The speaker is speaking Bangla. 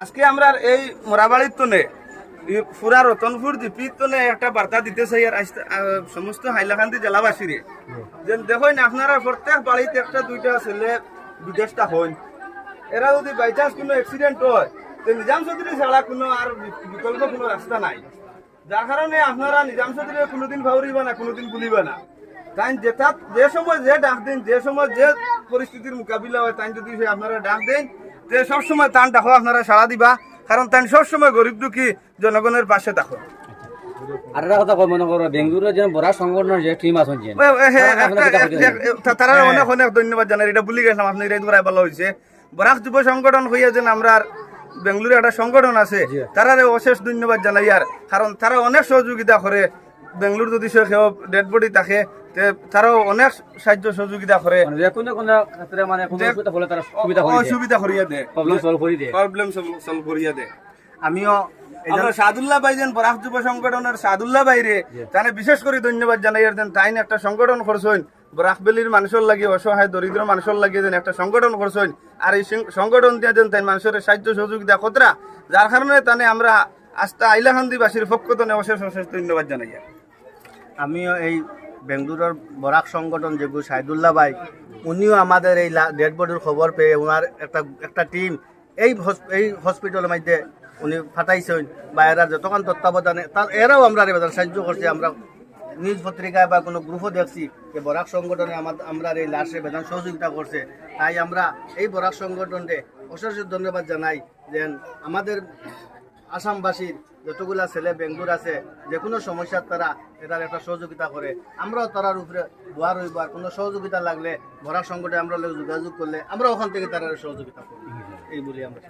আজকে আমরা এই মোরাবাড়ির তনে পুরা রতনপুর জিপির তনে একটা বার্তা দিতে চাই আর সমস্ত হাইলাকান্দি জেলাবাসীরে যে দেখেন আপনারা প্রত্যেক বাড়িতে একটা দুইটা ছেলে বিদেশটা হন, এরা যদি বাই চান্স কোনো অ্যাক্সিডেন্ট হয় তো নিজাম চৌধুরী ছাড়া কোনো আর বিকল্প কোনো রাস্তা নাই। যার কারণে আপনারা নিজাম চৌধুরী কোনোদিন ভাউরিবা না, কোনোদিন ভুলিবা না। তাই যে সময় যে ডাক দেন, যে সময় যে পরিস্থিতির মোকাবিলা হয়, তাই যদি আপনারা ডাক দেন তে সবসময় তান ডাকো আপনারা সাড়া দিবা, কারণ তাই সবসময় গরিব দুঃখী জনগণের পাশে থাকো। আর একটা কথা মনে করো, বেঙ্গুরের যে বড় সংগঠনের যে টিম আছেন তারা অনেক অনেক ধন্যবাদ জানাই। এটা ভুলে গেছিলাম, আপনি এটা দুবার ভালো হয়েছে। বরাক যুব সংগঠন হইয়া যেন আমরা বেঙ্গুরে একটা সংগঠন আছে, তারা অশেষ ধন্যবাদ জানাই। আর কারণ তারা অনেক সহযোগিতা করে। বেঙ্গুর যদি সে কেউ ডেড বডি থাকে তারাও অনেক সাহায্য সহযোগিতা করে, সুবিধা করিয়া দেয়, প্রবলেম সলভ করিয়া দেয়। আমিও সাদুল্লাহ ভাই যেন বরাক যুব সংগঠনের সাদুল্লাহ বাইরে তাহলে বিশেষ করে ধন্যবাদ জানাই। আর তাই একটা সংগঠন করছেন বরাকবেলির মানুষের লাগে, অসহায় দরিদ্র মানুষের লাগে যেন একটা সংগঠন করছেন। আর এই সংগঠন দিয়ে যেন তাই মানুষের সাহায্য সহযোগিতা কতরা, যার কারণে তানে আমরা আস্থা আইলাকান্দিবাসীর পক্ষ থেকে অশেষ অশেষ ধন্যবাদ জানাই। আমিও এই বেঙ্গুলোর বরাক সংগঠন যেগুলো সাইদুল্লাহ ভাই, উনিও আমাদের এই ডেড বডির খবর পেয়ে ওনার একটা টিম এই হসপিটালের মধ্যে উনি ফাটাইছেন বা এরা যতক্ষণ তত্ত্বাবধানে এরাও আমরা সাহায্য করছে। আমরা নিউজ পত্রিকায় বা কোনো গ্রুপও দেখছি যে বরাক সংগঠনে আমরা এই লাশে বেদান সহযোগিতা করছে। তাই আমরা এই বরাক সংগঠনকে অশেষ ধন্যবাদ জানাই যে আমাদের আসামবাসীর যতগুলা ছেলে বেঙ্গুর আছে, যে কোনো সমস্যার তারা এটার একটা সহযোগিতা করে। আমরাও তারার উপরে দোয়া রইব, আর কোনো সহযোগিতা লাগলে বরাক সংগঠনে আমরা যোগাযোগ করলে আমরা ওখান থেকে তারা সহযোগিতা করি। এই বলি আমরা।